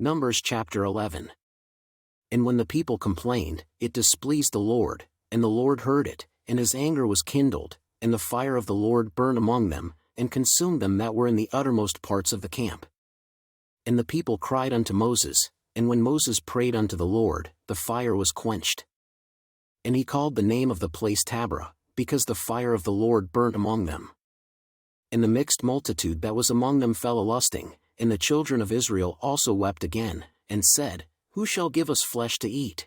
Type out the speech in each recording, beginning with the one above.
Numbers chapter 11. And when the people complained, it displeased the Lord, and the Lord heard it, and his anger was kindled, and the fire of the Lord burned among them, and consumed them that were in the uttermost parts of the camp. And the people cried unto Moses, and when Moses prayed unto the Lord, the fire was quenched. And he called the name of the place Taberah, because the fire of the Lord burnt among them. And the mixed multitude that was among them fell a-lusting, and the children of Israel also wept again, and said, Who shall give us flesh to eat?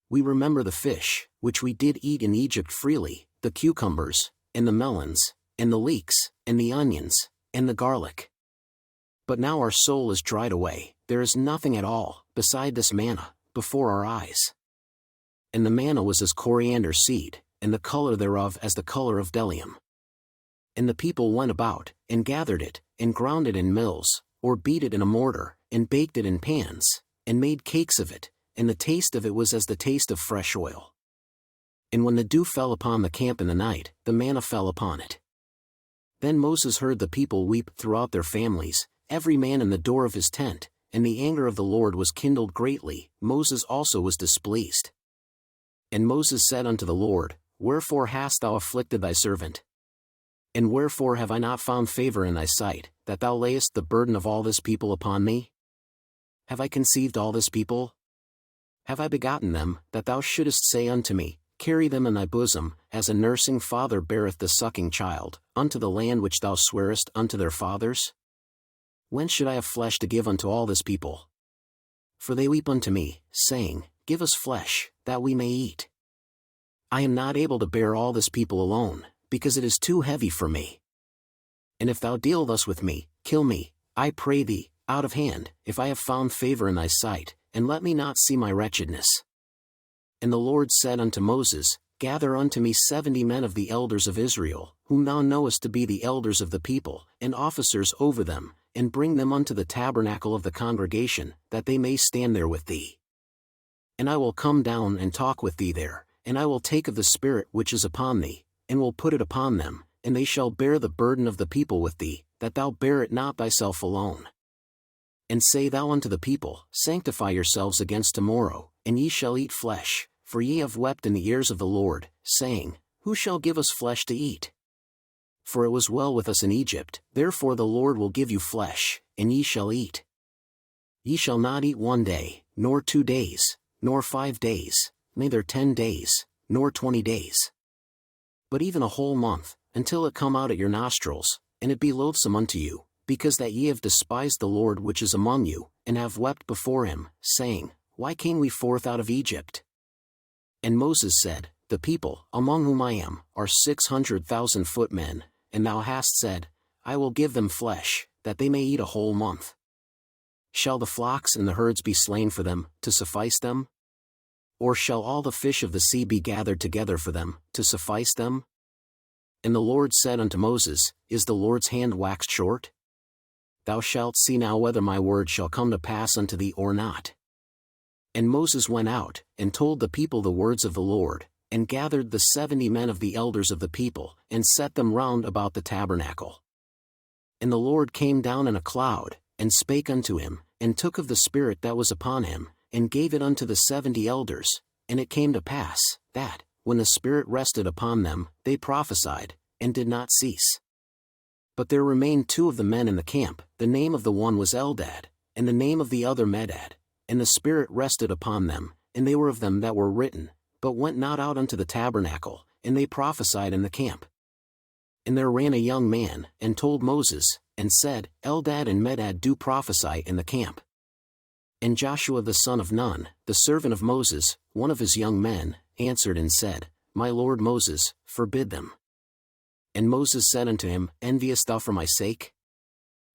We remember the fish, which we did eat in Egypt freely, the cucumbers, and the melons, and the leeks, and the onions, and the garlic. But now our soul is dried away, there is nothing at all, beside this manna, before our eyes. And the manna was as coriander seed, and the color thereof as the color of bdellium. And the people went about, and gathered it, and ground it in mills, or beat it in a mortar, and baked it in pans, and made cakes of it, and the taste of it was as the taste of fresh oil. And when the dew fell upon the camp in the night, the manna fell upon it. Then Moses heard the people weep throughout their families, every man in the door of his tent, and the anger of the Lord was kindled greatly, Moses also was displeased. And Moses said unto the Lord, Wherefore hast thou afflicted thy servant? And wherefore have I not found favor in thy sight, that thou layest the burden of all this people upon me? Have I conceived all this people? Have I begotten them, that thou shouldest say unto me, Carry them in thy bosom, as a nursing father beareth the sucking child, unto the land which thou swarest unto their fathers? When should I have flesh to give unto all this people? For they weep unto me, saying, Give us flesh, that we may eat. I am not able to bear all this people alone, because it is too heavy for me. And if thou deal thus with me, kill me, I pray thee, out of hand, if I have found favor in thy sight, and let me not see my wretchedness. And the Lord said unto Moses, Gather unto me 70 men of the elders of Israel, whom thou knowest to be the elders of the people, and officers over them, and bring them unto the tabernacle of the congregation, that they may stand there with thee. And I will come down and talk with thee there, and I will take of the Spirit which is upon thee, and will put it upon them, and they shall bear the burden of the people with thee, that thou bear it not thyself alone. And say thou unto the people, Sanctify yourselves against tomorrow, and ye shall eat flesh, for ye have wept in the ears of the Lord, saying, Who shall give us flesh to eat? For it was well with us in Egypt, therefore the Lord will give you flesh, and ye shall eat. Ye shall not eat 1 day, nor 2 days, nor 5 days, neither 10 days, nor 20 days. But even a whole month, until it come out at your nostrils, and it be loathsome unto you, because that ye have despised the Lord which is among you, and have wept before him, saying, Why came we forth out of Egypt? And Moses said, The people, among whom I am, are 600,000 footmen, and thou hast said, I will give them flesh, that they may eat a whole month. Shall the flocks and the herds be slain for them, to suffice them? Or shall all the fish of the sea be gathered together for them, to suffice them? And the Lord said unto Moses, Is the Lord's hand waxed short? Thou shalt see now whether my word shall come to pass unto thee or not. And Moses went out, and told the people the words of the Lord, and gathered the 70 men of the elders of the people, and set them round about the tabernacle. And the Lord came down in a cloud, and spake unto him, and took of the Spirit that was upon him, and gave it unto the 70 elders, and it came to pass, that, when the Spirit rested upon them, they prophesied, and did not cease. But there remained 2 of the men in the camp, the name of the one was Eldad, and the name of the other Medad, and the Spirit rested upon them, and they were of them that were written, but went not out unto the tabernacle, and they prophesied in the camp. And there ran a young man, and told Moses, and said, Eldad and Medad do prophesy in the camp. And Joshua the son of Nun, the servant of Moses, one of his young men, answered and said, My lord Moses, forbid them. And Moses said unto him, Enviest thou for my sake?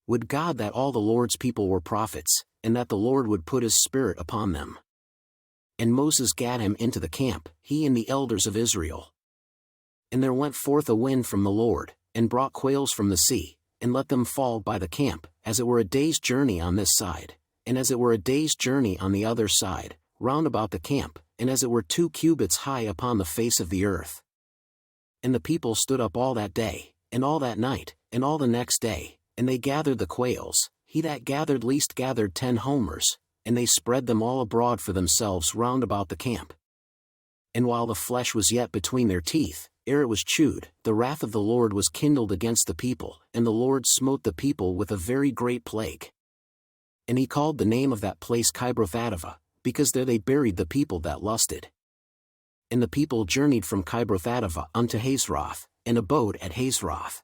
Would God that all the Lord's people were prophets, and that the Lord would put his Spirit upon them. And Moses gat him into the camp, he and the elders of Israel. And there went forth a wind from the Lord, and brought quails from the sea, and let them fall by the camp, as it were a day's journey on this side, and as it were a day's journey on the other side, round about the camp, and as it were 2 cubits high upon the face of the earth. And the people stood up all that day, and all that night, and all the next day, and they gathered the quails, he that gathered least gathered 10 homers, and they spread them all abroad for themselves round about the camp. And while the flesh was yet between their teeth, ere it was chewed, the wrath of the Lord was kindled against the people, and the Lord smote the people with a very great plague. And he called the name of that place Kibroth-Hattaavah, because there they buried the people that lusted. And the people journeyed from Kibroth-Hattaavah unto Hazeroth, and abode at Hazeroth.